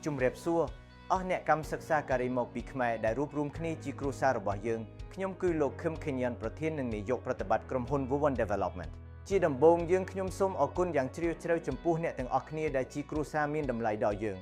ជំរាបសួរអស់អ្នកកម្មសិក្សាការីមកពីខ្មែរដែលរួបរวมគ្នាជាគ្រួសាររបស់យើងខ្ញុំគឺលោកខឹមខេញ៉ានប្រធាននិងនាយកប្រតិបត្តិក្រុមហ៊ុន Vuvan Development ជាដំបូងយើងខ្ញុំសូមអរគុណយ៉ាងជ្រាលជ្រៅចំពោះអ្នកទាំងអស់គ្នាដែលជាគ្រួសារមានតម្លៃដល់យើង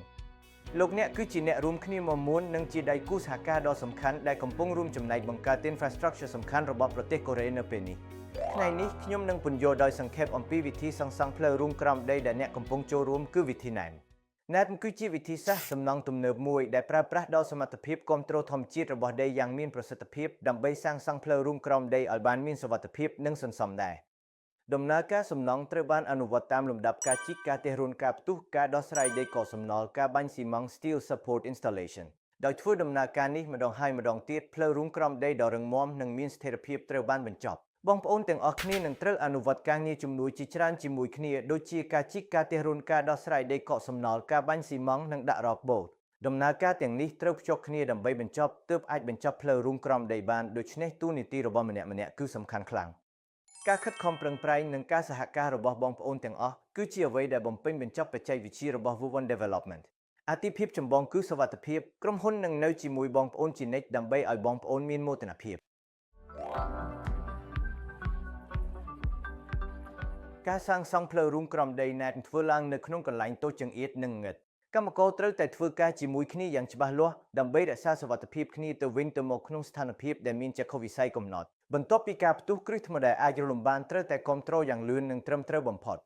លោកអ្នកគឺជាអ្នករួមគ្នាមកមួននិងជាដៃគូសហការដ៏សំខាន់ដែលកំពុងរួមចំណែកបង្កើត infrastructure សំខាន់របស់ប្រទេសកូរ៉េនៅពេលនេះថ្ងៃនេះខ្ញុំនឹងពន្យល់ដោយសង្ខេបអំពីវិធីសាងសង់ផ្លូវរួមក្រោមដីដែលអ្នកកំពុងចូលរួមគឺវិធីណែនគឺជាវិធីសាស្ត្រសំណង់ទំនើបមួយដែលប្រើប្រាស់ដល់សមត្ថភាពគ្រប់គ្រងធម្មជាតិរបស់ដីយ៉ាងមានប្រសិទ្ធភាពដើម្បីសាងសង់ផ្លូវរួមក្រោមដីឲ្យបានមានសុវត្ថិភាពនិងសន្សំដែរដំណើរការសំណង់ត្រូវបានអនុវត្តតាមលំដាប់ការជីកការទេសរុនការផ្ទុះការដោះស្រាយដីកកសំណល់ការបាញ់ស៊ីម៉ង់ Steel Support Installation ដោយធ្វើដំណើរការនេះម្ដងហើយម្ដងទៀតផ្លូវរួមក្រោមដីដ៏រឹងមាំនិងមានស្ថិរភាពត្រូវបានបញ្ចប់បងប្អូនទាំងអស់គ្នានឹងត្រូវអនុវត្តការងារជំនួយជាច្រើនជាមួយគ្នាដូចជាការជីកការទេសរុនការដោះស្រាយដីកកសំណល់ការបាញ់ស៊ីម៉ង់និងដាក់រ៉កបូតដំណើរការទាំងនេះត្រូវភ្ជាប់គ្នាដើម្បីបញ្ចប់ទើបអាចបញ្ចប់ផ្លូវរួមក្រោមដីបានដូច្នេះតួនាទីរបស់ម្នាក់ៗគឺសំខាន់ខ្លាំងការខិតខំប្រឹងប្រែងនិងការសហការរបស់បងប្អូនទាំងអស់គឺជាអ្វីដែលបំពេញបញ្ចប់បច្ចេកវិទ្យារបស់ Vuvan Development អាទិភាពចម្បងគឺសុវត្ថិភាពក្រុមហ៊ុននឹងនៅជាមួយបងប្អូនជានិច្ចដើម្បីឲ្យបងប្អូនមានមោទនភាពការសាងសង់ផ្លូវរួមក្រោមដីណែតធ្វើឡើងនៅក្នុងកន្លែងតូចចង្អៀតនិងងឹតកម្មករត្រូវតែធ្វើការជាមួយគ្នាយ៉ាងច្បាស់លាស់ដើម្បីរក្សាសុវត្ថិភាពគ្នាទៅវិញទៅមកក្នុងស្ថានភាពដែលមានចក្ខុវិស័យកំណត់បន្ទាប់ពីការផ្ទុះគ្រឹះថ្មដែលអាចរលំបានត្រូវតែគ្រប់គ្រងយ៉ាងលឿននិងត្រឹមត្រូវបំផុត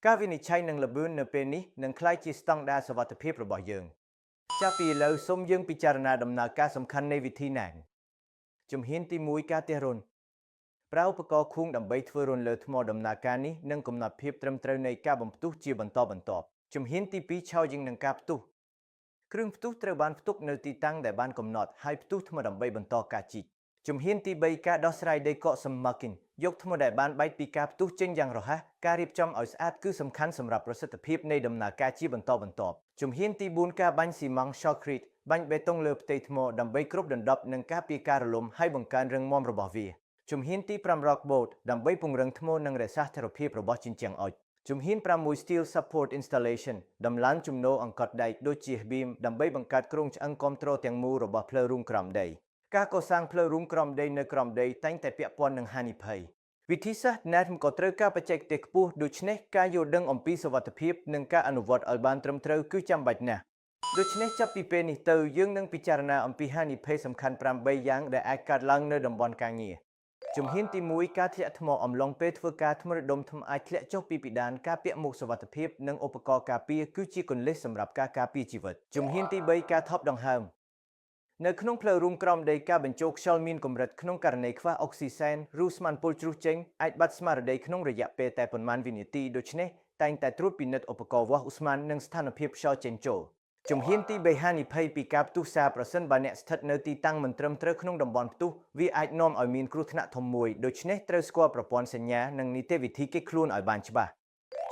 ការវិនិច្ឆ័យនឹងល្បឿននៅពេលនេះនឹងក្លាយជាស្តង់ដារសុវត្ថិភាពរបស់យើងចាប់ពីឥឡូវសូមយើងពិចារណាដំណើរការសំខាន់នៃវិធីណែនជំហានទី1ការទេសរុនប្រើឧបករណ៍ខួងដើម្បីធ្វើរុនលើថ្មដំណើរការនេះនឹងកំណត់ភាពត្រឹមត្រូវនៃការបំផ្ទុះជាបន្តបន្ទាប់ជំហានទី2ឆោយនឹងការផ្ទុះគ្រឿងផ្ទុះត្រូវបានផ្ទុកនៅទីតាំងដែលបានកំណត់ហើយផ្ទុះថ្មដើម្បីបន្តការជីកជំហានទី3ការដោះស្រាយដីកកសំម៉ាគីនយកថ្មដែលបានបែកពីការផ្ទុះចេញយ៉ាងរហ័សការរៀបចំឲ្យស្អាតគឺសំខាន់សម្រាប់ប្រសិទ្ធភាពនៃដំណើរការជាបន្តបន្ទាប់ជំហានទី4ការបាញ់ស៊ីម៉ង់ Shotcrete បាញ់បេតុងលើផ្ទៃថ្មដើម្បីគ្របដណ្ដប់និងការពារការរលំហើយបង្កើនរឹងមាំរបស់វាជំហានទី5 Rock Boat ដើម្បីពង្រឹងថ្មនិងរក្សាស្ថិរភាពរបស់ជញ្ជាំងអុចជំហាន6 Steel Support Installation ដំឡើងជំនោរអង្កត់ដែកដូចជា beam ដើម្បីបង្កើតគ្រោងឆ្អឹងគ្រប់គ្រងទាំងមូលរបស់ផ្លូវរួមក្រោមដីការកសាងផ្លូវរួមក្រោមដីនៅក្រោមដីតែងតែពាក់ព័ន្ធនឹងហានិភ័យវិធីសាស្ត្រ NAT ក៏ត្រូវការបច្ចេកទេសខ្ពស់ដូច្នេះការយល់ដឹងអំពីសុវត្ថិភាពនិងការអនុវត្តឲ្យបានត្រឹមត្រូវគឺចាំបាច់ណាស់ដូច្នេះចាប់ពីពេលនេះទៅយើងនឹងពិចារណាអំពីហានិភ័យសំខាន់8យ៉ាងដែលអាចកើតឡើងនៅតំបន់ការងារជំហានទី1ការធ្លាក់ថ្មអំឡុងពេលធ្វើការថ្មរដុំថ្មអាចធ្លាក់ចុះពីពិដានការពាក់មួកសុវត្ថិភាពនិងឧបករណ៍ការពារគឺជាគន្លឹះសម្រាប់ការការពារជីវិតជំហានទី3ការថប់ដង្ហើមនៅក្នុងផ្លូវរួមក្រោមដីការបញ្ចូលខ្យល់មានកម្រិតក្នុងករណីខ្វះអុកស៊ីសែនឬស្មានពុលជ្រុះចេញអាចបាត់ស្មារតីក្នុងរយៈពេលតែប៉ុន្មានវិនាទីដូច្នេះតែងតែត្រួតពិនិត្យឧបករណ៍វាស់ឧស្ម័ននិងស្ថានភាពខ្យល់ចេញចូលជំហានទី3ហានិភ័យពីការផ្ទុះសារប្រសិនបើអ្នកស្ថិតនៅទីតាំងមិនត្រឹមត្រូវក្នុងតំបន់ផ្ទុះវាអាចនាំឲ្យមានគ្រោះថ្នាក់ធំមួយដូច្នេះត្រូវស្គាល់ប្រព័ន្ធសញ្ញានិងនីតិវិធីគេខ្លួនឲ្យបានច្បាស់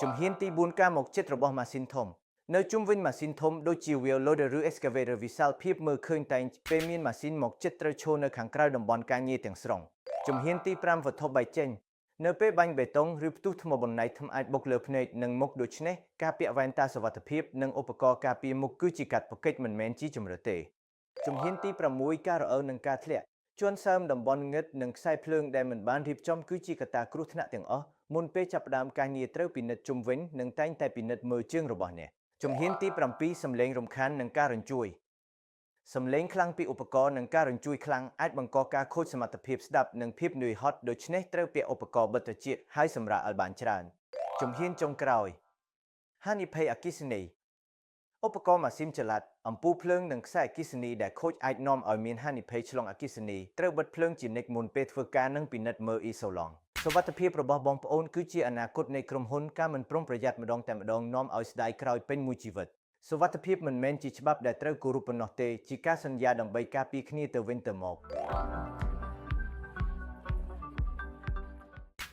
ជំហានទី4ការមកជិតរបស់ម៉ាស៊ីនធំនៅជុំវិញម៉ាស៊ីនធំដូចជា wheel loader ឬ excavator វិសាលភាពមើលឃើញតែងពេលមានម៉ាស៊ីនមកជិតត្រូវឈរនៅខាងក្រៅតំបន់ការងារទាំងស្រុងជំហានទី5វត្ថុបែកចេញនៅពេលបាញ់បេតុងឬផ្ទុះថ្មបណ្ដៃថ្មអាចបុកលើភ្នែកនិងមុខដូច្នេះការពាក់វ៉ែនតាសុវត្ថិភាពនិងឧបករណ៍ការពារមុខគឺជាកាតព្វកិច្ចមិនមែនជាជម្រើសទេជំហានទី6ការរអិលនិងការធ្លាក់ជួនសើមតំបន់ងឹតនិងខ្សែភ្លើងដែលមិនបានរៀបចំគឺជាកត្តាគ្រោះថ្នាក់ទាំងអស់មុនពេលចាប់ផ្ដើមការងារត្រូវពិនិត្យជុំវិញនិងតែងតែពិនិត្យមើលជើងរបស់អ្នកជំហានទី7សំឡេងរំខាននិងការរញ្ជួយសំឡេងខ្លាំងពីឧបករណ៍និងការរញ្ជួយខ្លាំងអាចបង្កការខូចសមត្ថភាពស្ដាប់និងភាពនឿយហត់ដូច្នេះត្រូវពាក់ឧបករណ៍បិទត្រចៀកហើយសម្រាកឲ្យបានច្រើនជំហានចុងក្រោយហានិភ័យអគ្គិសនីឧបករណ៍ម៉ាស៊ីនចល័តអំពូលភ្លើងនិងខ្សែអគ្គិសនីដែលខូចអាចនាំឲ្យមានហានិភ័យឆ្លងអគ្គិសនីត្រូវបិទភ្លើងជានិច្ចមុនពេលធ្វើការនិងពិនិត្យមើលអ៊ីសូឡង់សុវត្ថិភាពរបស់បងប្អូនគឺជាអនាគតនៃក្រុមហ៊ុនការមិនប្រុងប្រយ័ត្នម្ដងតែម្ដងនាំឲ្យស្ដាយក្រោយពេញមួយជីវិតសុវត្ថិភាពមិនមែនជាច្បាប់ដែលត្រូវគោរពប៉ុណ្ណោះទេជាការសន្យាដើម្បីការពារគ្នាទៅវិញទៅមក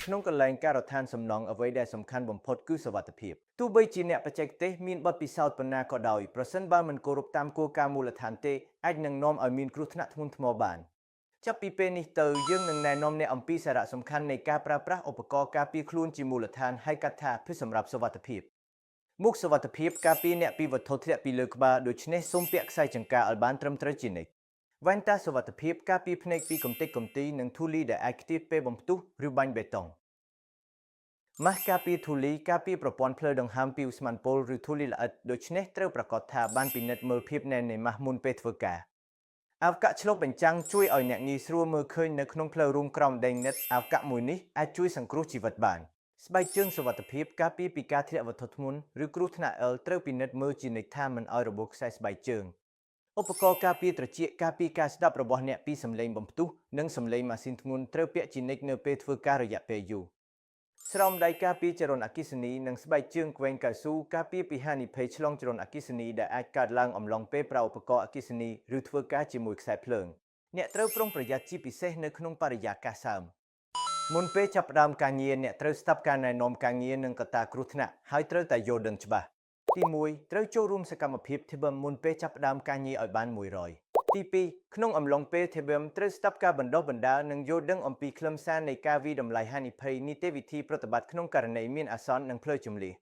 ក្នុងកន្លែងការដ្ឋានសំណង់អ្វីដែលសំខាន់បំផុតគឺសុវត្ថិភាពទោះបីជាអ្នកបច្ចេកទេសមានបទពិសោធន៍ប៉ុណ្ណាក៏ដោយប្រសិនបើមិនគោរពតាមគោលការណ៍មូលដ្ឋានទេអាចនឹងនាំឲ្យមានគ្រោះថ្នាក់ធ្ងន់ធ្ងរបានចាប់ពីពេលនេះទៅយើងនឹងណែនាំអ្នកអំពីសារៈសំខាន់នៃការប្រើប្រាស់ឧបករណ៍ការពារខ្លួនជាមូលដ្ឋានហៅកាត់ថាសម្រាប់សុវត្ថិភាព មុខសុវត្ថិភាពការពារអ្នកពីវត្ថុធ្លាក់ពីលើក្បាលដូច្នេះសូមពាក់ខ្សែចង្កាឲ្យបានត្រឹមត្រូវជានិច្ចវ៉ែនតាសុវត្ថិភាពការពារភ្នែកពីកម្ទេចកម្ទីនិងធូលីដែលអាចខ្ទាបពេលបំផ្ទុះឬបាញ់បេតុងម៉ាស់ការពារធូលីការពារប្រព័ន្ធភ្លើងដង្ហើមពីឧស្ម័នពុលឬធូលីល្អិតដូច្នេះត្រូវប្រាកដថាបានពិនិត្យមើលភាពណែននៃម៉ាស់មុនពេលធ្វើការអាវកាក់ឆ្លុះបញ្ចាំងជួយឲ្យអ្នកងាយស្រួលមើលឃើញនៅក្នុងផ្លូវរួមក្រោមដែងនិតអាវកាក់មួយនេះអាចជួយសង្គ្រោះជីវិតបានស្បែកជើងសុវត្ថិភាពការពារពីការធ្លាក់វត្ថុធ្ងន់ឬគ្រោះថ្នាក់អិលត្រូវពិនិត្យមើលជានិច្ចថាមិនឲ្យរបូតខ្សែស្បែកជើងឧបករណ៍ការពារត្រចៀកការពារការស្ដាប់របស់អ្នកពីសំឡេងបំផ្ទុះនិងសំឡេងម៉ាស៊ីនធ្ងន់ត្រូវពាក់ជានិច្ចនៅពេលធ្វើការរយៈពេលយូរស្រោមដៃការពារចរន្តអគ្គិសនីនិងស្បែកជើងក្វែងកៅស៊ូការពារពីហានិភ័យឆ្លងចរន្តអគ្គិសនីដែលអាចកើតឡើងអំឡុងពេលប្រើឧបករណ៍អគ្គិសនីឬធ្វើការជាមួយខ្សែភ្លើងអ្នកត្រូវប្រុងប្រយ័ត្នជាពិសេសនៅក្នុងបរិយាកាសសើមមុនពេលចាប់ផ្ដើមការងារអ្នកត្រូវស្ដាប់ការណែនាំការងារនិងកត្តាគ្រោះថ្នាក់ហើយត្រូវតែយល់ដឹងច្បាស់ទី1ត្រូវចូលរួមសកម្មភាព TBM មុនពេលចាប់ផ្ដើមការងារឲ្យបាន100ទី2ក្នុងអំឡុងពេល TBM ត្រូវស្ដាប់ការបណ្ដុះបណ្ដាលនិងយល់ដឹងអំពីខ្លឹមសារនៃការវិតម្លៃហានិភ័យនីតិវិធីប្រតិបត្តិក្នុងករណីមានអាសន្ននិងផ្លូវជម្លៀស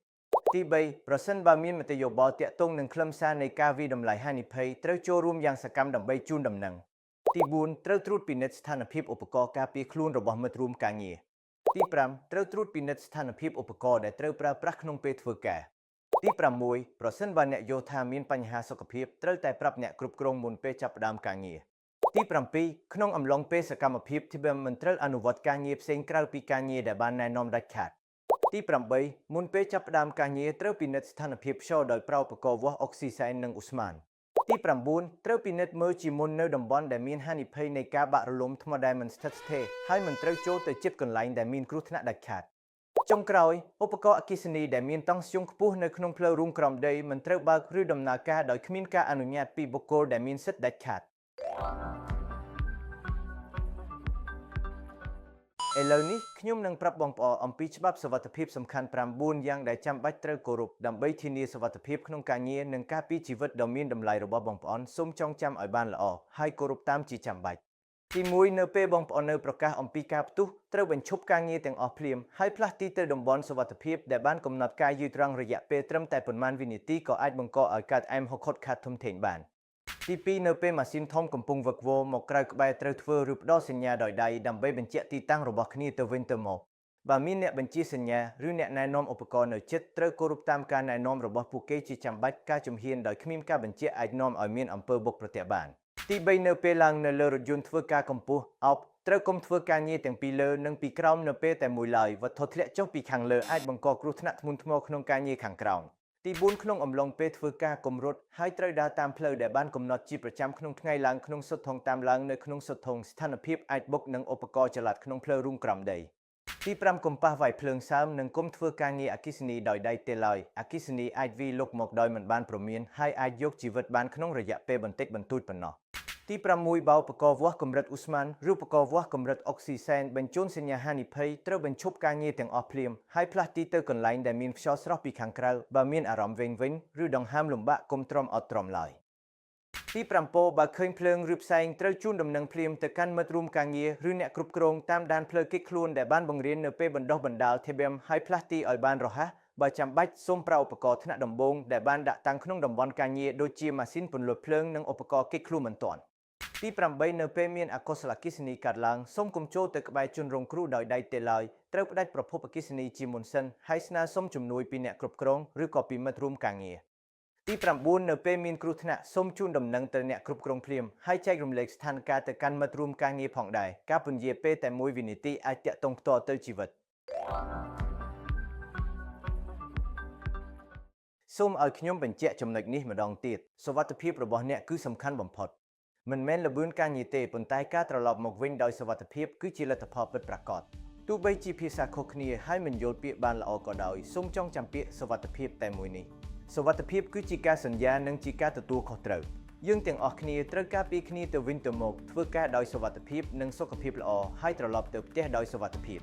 ទី3ប្រសិនបើមានមតិយោបល់ទាក់ទងនឹងខ្លឹមសារនៃការវិតម្លៃហានិភ័យត្រូវចូលរួមយ៉ាងសកម្មដើម្បីជូនដំណឹងទី4ត្រូវត្រួតពិនិត្យស្ថានភាពឧបករណ៍ការពារខ្លួនរបស់មិត្តរួមការងារទី5ត្រូវត្រួតពិនិត្យស្ថានភាពឧបករណ៍ដែលត្រូវប្រើប្រាស់ក្នុងពេលធ្វើការទី6ប្រសិនបើអ្នកយល់ថាមានបញ្ហាសុខភាពត្រូវតែប្រាប់អ្នកគ្រប់គ្រងមុនពេលចាប់ផ្ដើមការងារទី7ក្នុងអំឡុងពេលសកម្មភាព TBM មិនត្រូវអនុវត្តការងារផ្សេងក្រៅពីការងារដែលបានណែនាំដាច់ខាតទី8មុនពេលចាប់ផ្ដើមការងារត្រូវពិនិត្យស្ថានភាពខ្យល់ដោយប្រើឧបករណ៍វាស់អុកស៊ីសែននិងឧស្ម័នទី9ត្រូវពិនិត្យមើលជាមុននៅតំបន់ដែលមានហានិភ័យនៃការបាក់រលំថ្មដែលមិនស្ថិតស្ថេរហើយមិនត្រូវចូលទៅជិតកន្លែងដែលមានគ្រោះថ្នាក់ដាច់ខាតចុងក្រោយឧបករណ៍អគ្គិសនីដែលមានតង់ស្យុងខ្ពស់នៅក្នុងផ្លូវរួមក្រោមដីមិនត្រូវបើកឬដំណើរការដោយគ្មានការអនុញ្ញាតពីបុគ្គលដែលមានសិទ្ធិដាច់ខាតឥឡូវនេះខ្ញុំនឹងប្រាប់បងប្អូនអំពីច្បាប់សុវត្ថិភាពសំខាន់9យ៉ាងដែលចាំបាច់ត្រូវគោរពដើម្បីធានាសុវត្ថិភាពក្នុងការងារនិងការពារជីវិតដ៏មានតម្លៃរបស់បងប្អូនសូមចងចាំឲ្យបានល្អហើយគោរពតាមជាចាំបាច់ទី1នៅពេលបងប្អូននៅប្រកាសអំពីការផ្ទុះត្រូវបញ្ឈប់ការងារទាំងអស់ភ្លាមហើយផ្លាស់ទីទៅតំបន់សុវត្ថិភាពដែលបានកំណត់ការយឺតត្រង់រយៈពេលត្រឹមតែប៉ុន្មានវិនាទីក៏អាចបង្កឲ្យកើតអែមហុកខាត់ធំធេងបានទី2នៅពេលម៉ាស៊ីនធំកំពុងវឹកវរមកក្រៅក្បែរត្រូវធ្វើឬផ្ដល់សញ្ញាដោយដៃដើម្បីបញ្ជាក់ទីតាំងរបស់គ្នាទៅវិញទៅមកបើមានអ្នកបញ្ជាសញ្ញាឬអ្នកណែនាំឧបករណ៍នៅជិតត្រូវគោរពតាមការណែនាំរបស់ពួកគេជាចាំបាច់ការជំហានដោយគ្មានការបញ្ជាក់អាចនាំឲ្យមានអំពើបុកប្រទះបានទី3នៅពេលឡើងនៅលើរថយន្តធ្វើការកម្ពស់អោបត្រូវកុំធ្វើការងារទាំងពីលើនិងពីក្រោមនៅពេលតែមួយឡើយវត្ថុធ្លាក់ចុះពីខាងលើអាចបង្កគ្រោះថ្នាក់ធ្ងន់ធ្ងរក្នុងការងារខាងក្រោមទី4ក្នុងអំឡុងពេលធ្វើការគម្រត់ហើយត្រូវដើរតាមផ្លូវដែលបានកំណត់ជាប្រចាំក្នុងថ្ងៃឡើងក្នុងសុទ្ធថងតាមឡើងនៅក្នុងសុទ្ធថងស្ថានភាពអាចបុកនិងឧបករណ៍ចល័តក្នុងផ្លូវរួមក្រោមដីទី5កុំប៉ះវាយភ្លើងសើមនិងកុំធ្វើការងារអគ្គិសនីដោយដៃទេឡើយអគ្គិសនីអាចវាយលុកមកដោយមិនបានព្រមានហើយអាចយកជីវិតបានក្នុងរយៈពេលបន្តិចបន្តួចប៉ុណ្ណោះទី6បើឧបករណ៍វាស់កម្រិតឧស្ម័នឬឧបករណ៍វាស់កម្រិតអុកស៊ីសែនបញ្ជូនសញ្ញាហានិភ័យត្រូវបញ្ឈប់ការងារទាំងអស់ភ្លាមហើយផ្លាស់ទីទៅកន្លែងដែលមានខ្យល់ស្រស់ពីខាងក្រៅបើមានអារម្មណ៍វែងវិញឬដង្ហើមលំបាកកុំទ្រាំអត់ទ្រាំឡើយទី7បើឃើញភ្លើងឬផ្សែងត្រូវជូនដំណឹងភ្លាមទៅកាន់មិត្តរួមការងារឬអ្នកគ្រប់គ្រងតាមដានផ្លូវគេចខ្លួនដែលបានបង្រៀននៅពេលបណ្ដុះបណ្ដាល TBM ហើយផ្លាស់ទីឲ្យបានរហ័សបើចាំបាច់សូមប្រើឧបករណ៍ថ្នាក់ដំបូងដែលបានដាក់តាំងក្នុងតំបន់ការងារដូចជាម៉ាស៊ីនពន្លត់ភ្លើងនិងឧបករណ៍គេចខ្លួនបន្ទាន់ទី8នៅពេលមានអកុសលអគ្គិសនីកើតឡើងសូមកុំចូលទៅក្បែរជនរងគ្រោះដោយដៃទេឡើយត្រូវផ្ដាច់ប្រភពអគ្គិសនីជាមុនសិនហើយស្នើសុំជំនួយពីអ្នកគ្រប់គ្រងឬក៏ពីមិត្តរួមការងារទី9នៅពេលមានគ្រោះថ្នាក់សូមជូនដំណឹងទៅអ្នកគ្រប់គ្រងភ្លាមហើយចែករំលែកស្ថានភាពទៅកាន់មិត្តរួមការងារផងដែរការពន្យាពេលតែ1វិនាទីអាចតាក់ទងផ្ទាល់ទៅជីវិតសូមឲ្យខ្ញុំបញ្ជាក់ចំណុចនេះម្ដងទៀតសុវត្ថិភាពរបស់អ្នកគឺសំខាន់បំផុតមិនមែនល្បឿនការងារទេប៉ុន្តែការត្រឡប់មកវិញដោយសុវត្ថិភាពគឺជាលទ្ធផលពិតប្រាកដទោះបីជាភាសាខុសគ្នាហើយមិនយល់ពាក្យបានល្អក៏ដោយសូមចងចាំពាក្យសុវត្ថិភាពតែមួយនេះសុវត្ថិភាពគឺជាការសន្យានិងជាការទទួលខុសត្រូវយើងទាំងអស់គ្នាត្រូវការពារគ្នាទៅវិញទៅមកធ្វើការដោយសុវត្ថិភាពនិងសុខភាពល្អហើយត្រឡប់ទៅផ្ទះដោយសុវត្ថិភាព